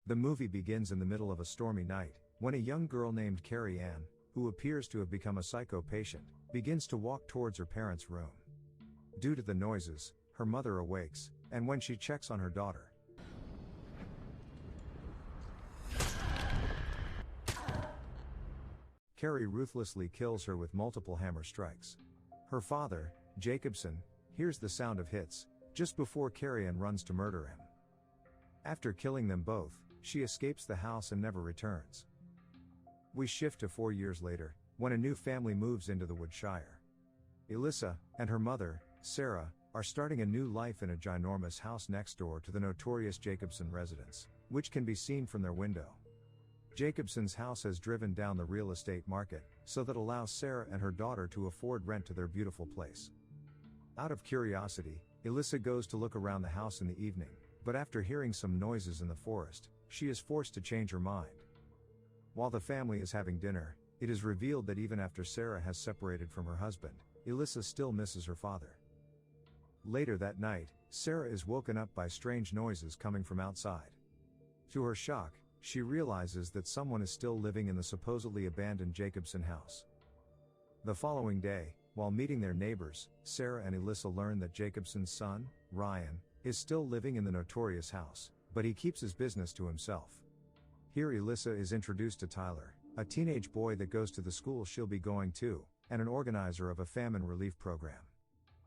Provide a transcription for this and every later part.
The movie begins in the middle of a stormy night, when a young girl named Carrie Ann, who appears to have become a psycho patient, begins to walk towards her parents' room. Due to the noises, her mother awakes, and when she checks on her daughter, Carrie ruthlessly kills her with multiple hammer strikes. Her father, Jacobson, hears the sound of hits, just before Carrie Ann runs to murder him. After killing them both, she escapes the house and never returns. We shift to 4 years later, when a new family moves into the Woodshire. Elissa, and her mother, Sarah, are starting a new life in a ginormous house next door to the notorious Jacobson residence, which can be seen from their window. Jacobson's house has driven down the real estate market, so that allows Sarah and her daughter to afford rent to their beautiful place. Out of curiosity, Elissa goes to look around the house in the evening, but after hearing some noises in the forest, she is forced to change her mind. While the family is having dinner, it is revealed that even after Sarah has separated from her husband, Elissa still misses her father. Later that night, Sarah is woken up by strange noises coming from outside. To her shock, she realizes that someone is still living in the supposedly abandoned Jacobson house. The following day, while meeting their neighbors, Sarah and Elissa learn that Jacobson's son, Ryan, is still living in the notorious house, but he keeps his business to himself. Here Elissa is introduced to Tyler, a teenage boy that goes to the school she'll be going to, and an organizer of a famine relief program.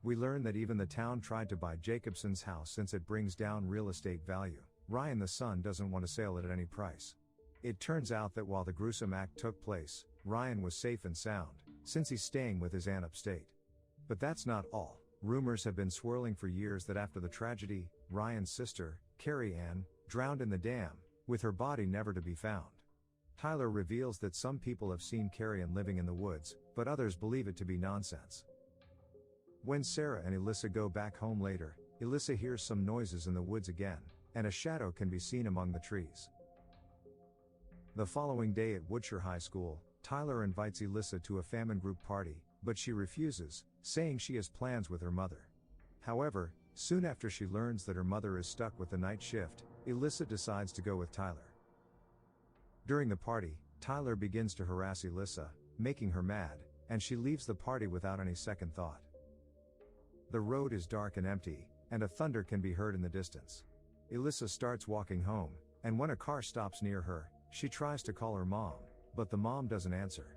We learn that even the town tried to buy Jacobson's house since it brings down real estate value. Ryan the son doesn't want to sell it at any price. It turns out that while the gruesome act took place, Ryan was safe and sound, since he's staying with his aunt upstate. But that's not all. Rumors have been swirling for years that after the tragedy, Ryan's sister, Carrie Ann, drowned in the dam, with her body never to be found. Tyler reveals that some people have seen Carrie Ann living in the woods, but others believe it to be nonsense. When Sarah and Elissa go back home later, Elissa hears some noises in the woods again, and a shadow can be seen among the trees. The following day at Woodshire High School, Tyler invites Elissa to a famine group party, but she refuses, saying she has plans with her mother. However, soon after she learns that her mother is stuck with the night shift, Elissa decides to go with Tyler. During the party, Tyler begins to harass Elissa, making her mad, and she leaves the party without any second thought. The road is dark and empty, and a thunder can be heard in the distance. Elissa starts walking home, and when a car stops near her, she tries to call her mom, but the mom doesn't answer.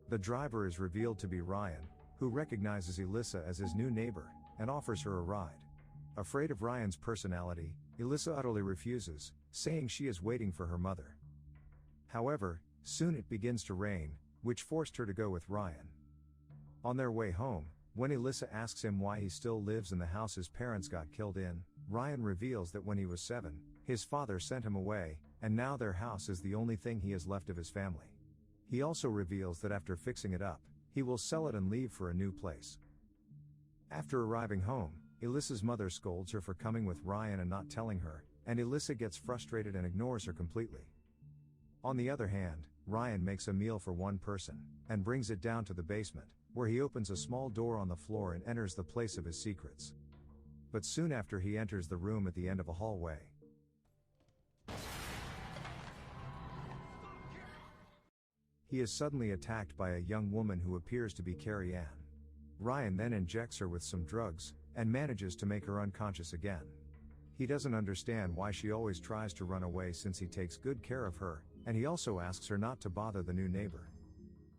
The driver is revealed to be Ryan, who recognizes Elissa as his new neighbor, and offers her a ride. Afraid of Ryan's personality, Elissa utterly refuses, saying she is waiting for her mother. However, soon it begins to rain, which forced her to go with Ryan. On their way home, when Elissa asks him why he still lives in the house his parents got killed in, Ryan reveals that when he was 7, his father sent him away, and now their house is the only thing he has left of his family. He also reveals that after fixing it up, he will sell it and leave for a new place. After arriving home, Elissa's mother scolds her for coming with Ryan and not telling her, and Elissa gets frustrated and ignores her completely. On the other hand, Ryan makes a meal for one person, and brings it down to the basement, where he opens a small door on the floor and enters the place of his secrets. But soon after he enters the room at the end of a hallway, he is suddenly attacked by a young woman who appears to be Carrie Ann. Ryan then injects her with some drugs, and manages to make her unconscious again. He doesn't understand why she always tries to run away since he takes good care of her, and he also asks her not to bother the new neighbor.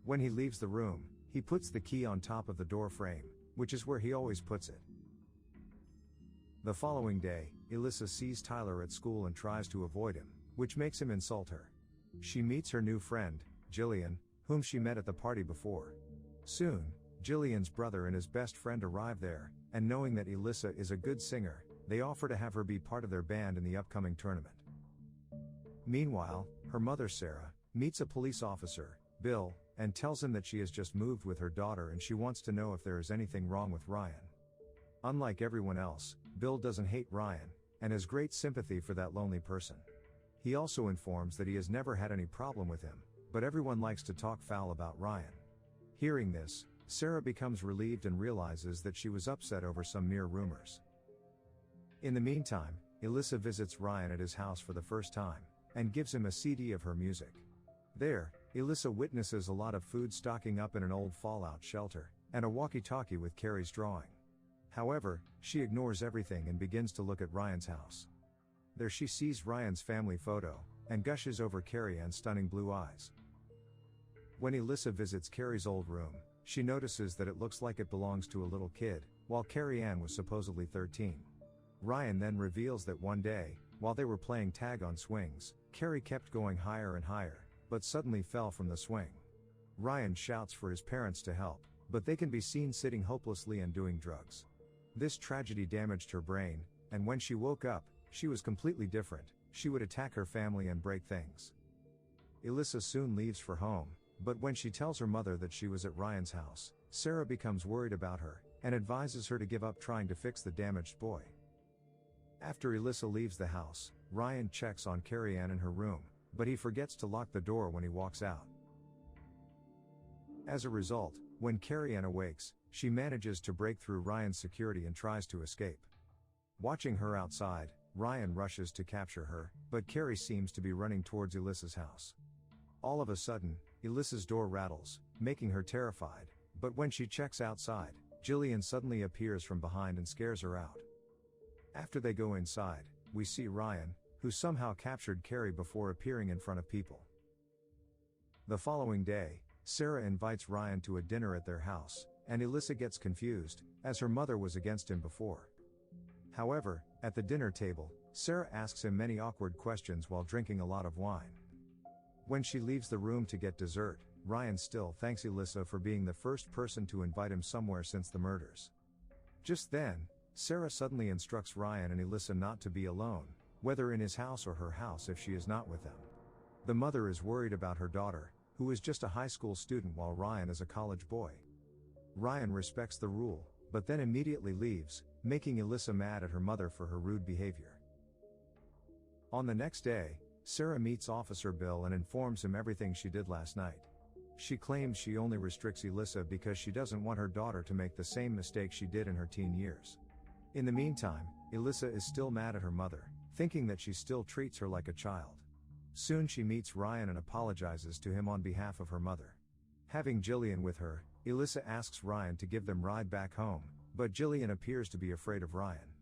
When he leaves the room, he puts the key on top of the door frame, which is where he always puts it. The following day, Elissa sees Tyler at school and tries to avoid him, which makes him insult her. She meets her new friend, Jillian, whom she met at the party before. Soon, Jillian's brother and his best friend arrive there, and knowing that Elissa is a good singer, they offer to have her be part of their band in the upcoming tournament. Meanwhile, her mother Sarah meets a police officer, Bill, and tells him that she has just moved with her daughter and she wants to know if there is anything wrong with Ryan. Unlike everyone else, Bill doesn't hate Ryan, and has great sympathy for that lonely person. He also informs that he has never had any problem with him, but everyone likes to talk foul about Ryan. Hearing this, Sarah becomes relieved and realizes that she was upset over some mere rumors. In the meantime, Elissa visits Ryan at his house for the first time, and gives him a CD of her music. There, Elissa witnesses a lot of food stocking up in an old fallout shelter, and a walkie-talkie with Carrie's drawing. However, she ignores everything and begins to look at Ryan's house. There she sees Ryan's family photo, and gushes over Carrie Ann's stunning blue eyes. When Elissa visits Carrie's old room, she notices that it looks like it belongs to a little kid, while Carrie Ann was supposedly 13. Ryan then reveals that one day, while they were playing tag on swings, Carrie kept going higher and higher, but suddenly fell from the swing. Ryan shouts for his parents to help, but they can be seen sitting hopelessly and doing drugs. This tragedy damaged her brain, and when she woke up, she was completely different. She would attack her family and break things. Elissa soon leaves for home, but when she tells her mother that she was at Ryan's house, Sarah becomes worried about her, and advises her to give up trying to fix the damaged boy. After Elissa leaves the house, Ryan checks on Carrie Ann in her room, but he forgets to lock the door when he walks out. As a result, when Carrie Ann awakes, she manages to break through Ryan's security and tries to escape. Watching her outside, Ryan rushes to capture her, but Carrie seems to be running towards Elissa's house. All of a sudden, Elissa's door rattles, making her terrified, but when she checks outside, Jillian suddenly appears from behind and scares her out. After they go inside, we see Ryan, who somehow captured Carrie before appearing in front of people. The following day, Sarah invites Ryan to a dinner at their house, and Elissa gets confused, as her mother was against him before. However, at the dinner table, Sarah asks him many awkward questions while drinking a lot of wine. When she leaves the room to get dessert, Ryan still thanks Elissa for being the first person to invite him somewhere since the murders. Just then, Sarah suddenly instructs Ryan and Elissa not to be alone, whether in his house or her house if she is not with them. The mother is worried about her daughter, who is just a high school student while Ryan is a college boy. Ryan respects the rule, but then immediately leaves, making Elissa mad at her mother for her rude behavior. On the next day, Sarah meets Officer Bill and informs him everything she did last night. She claims she only restricts Elissa because she doesn't want her daughter to make the same mistake she did in her teen years. In the meantime, Elissa is still mad at her mother, thinking that she still treats her like a child. Soon she meets Ryan and apologizes to him on behalf of her mother. Having Jillian with her, Elissa asks Ryan to give them a ride back home, but Jillian appears to be afraid of Ryan.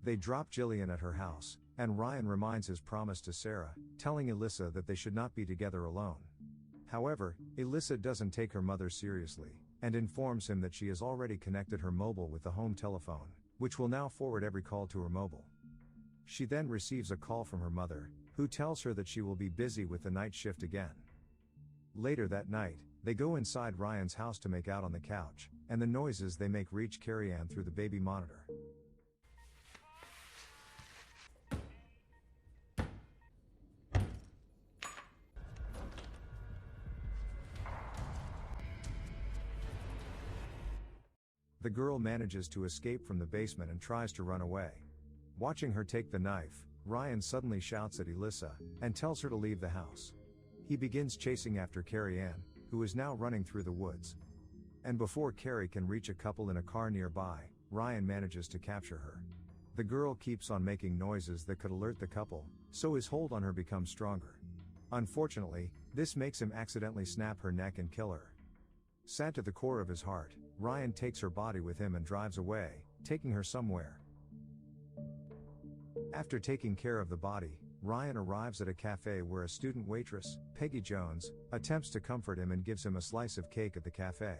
They drop Jillian at her house, and Ryan reminds his promise to Sarah, telling Elissa that they should not be together alone. However, Elissa doesn't take her mother seriously, and informs him that she has already connected her mobile with the home telephone, which will now forward every call to her mobile. She then receives a call from her mother, who tells her that she will be busy with the night shift again. Later that night, they go inside Ryan's house to make out on the couch, and the noises they make reach Carrie Ann through the baby monitor. The girl manages to escape from the basement and tries to run away. Watching her take the knife, Ryan suddenly shouts at Elissa, and tells her to leave the house. He begins chasing after Carrie Ann, who is now running through the woods. And before Carrie can reach a couple in a car nearby, Ryan manages to capture her. The girl keeps on making noises that could alert the couple, so his hold on her becomes stronger. Unfortunately, this makes him accidentally snap her neck and kill her. Sad to the core of his heart, Ryan takes her body with him and drives away, taking her somewhere. After taking care of the body, Ryan arrives at a cafe where a student waitress, Peggy Jones, attempts to comfort him and gives him a slice of cake at the cafe.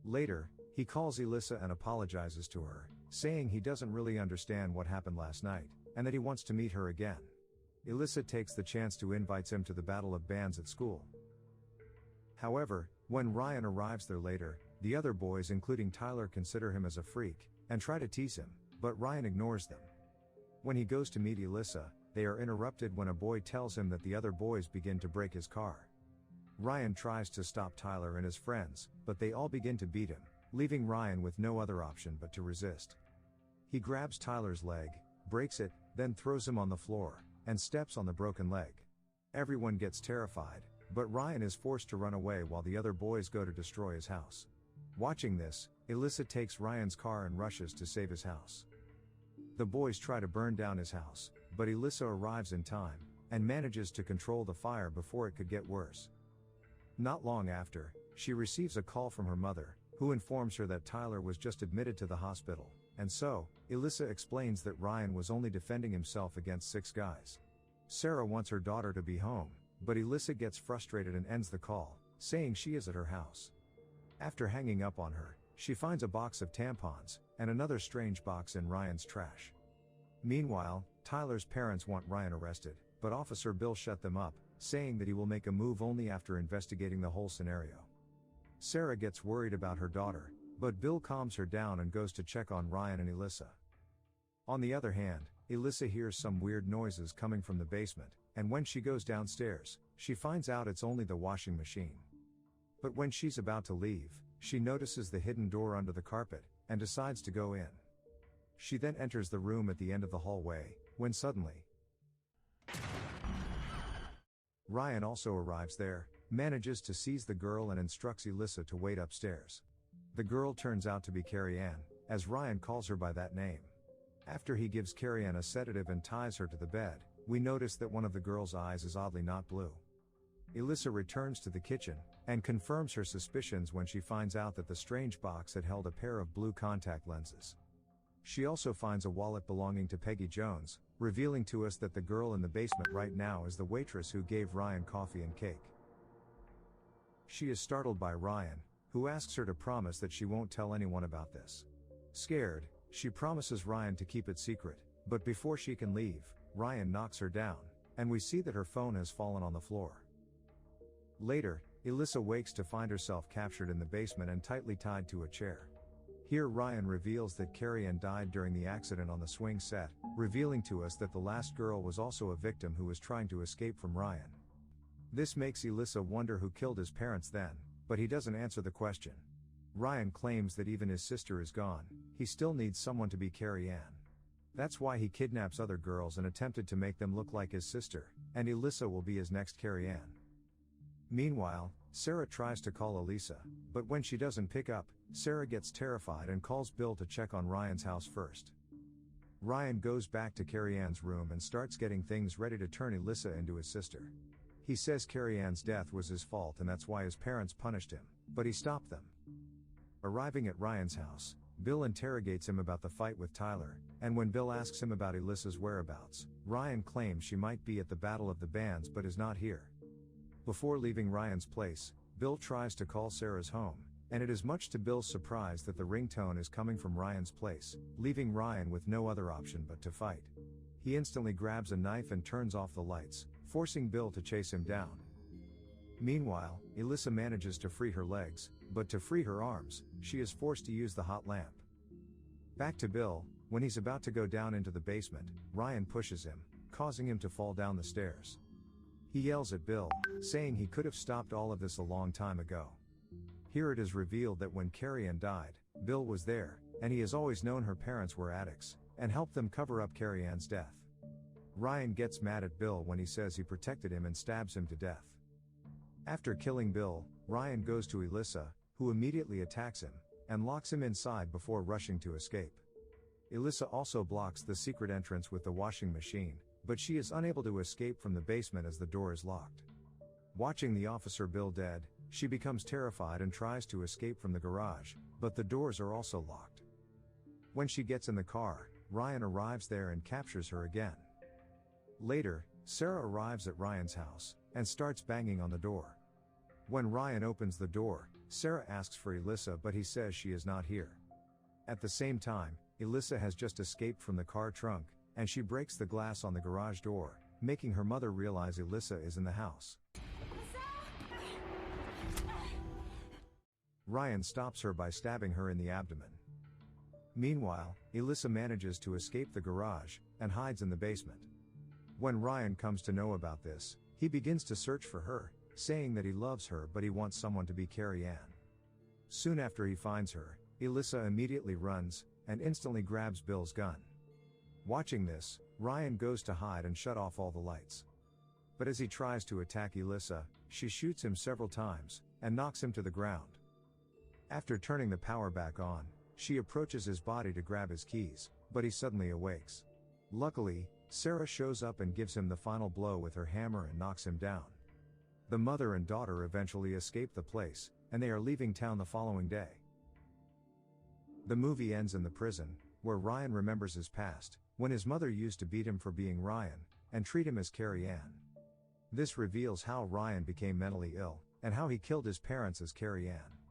Later, he calls Elissa and apologizes to her, saying he doesn't really understand what happened last night, and that he wants to meet her again. Elissa takes the chance to invite him to the Battle of Bands at school. However, when Ryan arrives there later, the other boys including Tyler consider him as a freak, and try to tease him, but Ryan ignores them. When he goes to meet Elissa, they are interrupted when a boy tells him that the other boys begin to break his car. Ryan tries to stop Tyler and his friends, but they all begin to beat him, leaving Ryan with no other option but to resist. He grabs Tyler's leg, breaks it, then throws him on the floor, and steps on the broken leg. Everyone gets terrified, but Ryan is forced to run away while the other boys go to destroy his house. Watching this, Elissa takes Ryan's car and rushes to save his house. The boys try to burn down his house, but Elissa arrives in time, and manages to control the fire before it could get worse. Not long after, she receives a call from her mother, who informs her that Tyler was just admitted to the hospital, and so, Elissa explains that Ryan was only defending himself against 6 guys. Sarah wants her daughter to be home, but Elissa gets frustrated and ends the call, saying she is at her house. After hanging up on her, she finds a box of tampons, and another strange box in Ryan's trash. Meanwhile, Tyler's parents want Ryan arrested, but Officer Bill shut them up, saying that he will make a move only after investigating the whole scenario. Sarah gets worried about her daughter, but Bill calms her down and goes to check on Ryan and Elissa. On the other hand, Elissa hears some weird noises coming from the basement, and when she goes downstairs, she finds out it's only the washing machine. But when she's about to leave, she notices the hidden door under the carpet, and decides to go in. She then enters the room at the end of the hallway, when suddenly, Ryan also arrives there, manages to seize the girl and instructs Elissa to wait upstairs. The girl turns out to be Carrie Ann, as Ryan calls her by that name. After he gives Carrie Ann a sedative and ties her to the bed, we notice that one of the girl's eyes is oddly not blue. Elissa returns to the kitchen, and confirms her suspicions when she finds out that the strange box had held a pair of blue contact lenses. She also finds a wallet belonging to Peggy Jones, revealing to us that the girl in the basement right now is the waitress who gave Ryan coffee and cake. She is startled by Ryan, who asks her to promise that she won't tell anyone about this. Scared, she promises Ryan to keep it secret, but before she can leave, Ryan knocks her down, and we see that her phone has fallen on the floor. Later, Elissa wakes to find herself captured in the basement and tightly tied to a chair. Here Ryan reveals that Carrie Ann died during the accident on the swing set, revealing to us that the last girl was also a victim who was trying to escape from Ryan. This makes Elissa wonder who killed his parents then, but he doesn't answer the question. Ryan claims that even his sister is gone, he still needs someone to be Carrie Ann. That's why he kidnaps other girls and attempted to make them look like his sister, and Elissa will be his next Carrie Ann. Meanwhile, Sarah tries to call Elissa, but when she doesn't pick up, Sarah gets terrified and calls Bill to check on Ryan's house first. Ryan goes back to Carrie Ann's room and starts getting things ready to turn Elissa into his sister. He says Carrie Ann's death was his fault and that's why his parents punished him, but he stopped them. Arriving at Ryan's house, Bill interrogates him about the fight with Tyler, and when Bill asks him about Elissa's whereabouts, Ryan claims she might be at the Battle of the Bands but is not here. Before leaving Ryan's place, Bill tries to call Sarah's home, and it is much to Bill's surprise that the ringtone is coming from Ryan's place, leaving Ryan with no other option but to fight. He instantly grabs a knife and turns off the lights, forcing Bill to chase him down. Meanwhile, Elissa manages to free her legs, but to free her arms, she is forced to use the hot lamp. Back to Bill, when he's about to go down into the basement, Ryan pushes him, causing him to fall down the stairs. He yells at Bill, saying he could have stopped all of this a long time ago. Here it is revealed that when Carrie Ann died, Bill was there, and he has always known her parents were addicts, and helped them cover up Carrie Ann's death. Ryan gets mad at Bill when he says he protected him and stabs him to death. After killing Bill, Ryan goes to Elissa, who immediately attacks him, and locks him inside before rushing to escape. Elissa also blocks the secret entrance with the washing machine, but she is unable to escape from the basement as the door is locked. Watching the officer Bill dead, she becomes terrified and tries to escape from the garage, but the doors are also locked. When she gets in the car, Ryan arrives there and captures her again. Later, Sarah arrives at Ryan's house, and starts banging on the door. When Ryan opens the door, Sarah asks for Elissa but he says she is not here. At the same time, Elissa has just escaped from the car trunk, and she breaks the glass on the garage door, making her mother realize Elissa is in the house. Ryan stops her by stabbing her in the abdomen. Meanwhile, Elissa manages to escape the garage, and hides in the basement. When Ryan comes to know about this, he begins to search for her, saying that he loves her but he wants someone to be Carrie Ann. Soon after he finds her, Elissa immediately runs, and instantly grabs Bill's gun. Watching this, Ryan goes to hide and shut off all the lights. But as he tries to attack Elissa, she shoots him several times, and knocks him to the ground. After turning the power back on, she approaches his body to grab his keys, but he suddenly awakes. Luckily, Sarah shows up and gives him the final blow with her hammer and knocks him down. The mother and daughter eventually escape the place, and they are leaving town the following day. The movie ends in the prison, where Ryan remembers his past, when his mother used to beat him for being Ryan, and treat him as Carrie Ann. This reveals how Ryan became mentally ill, and how he killed his parents as Carrie Ann.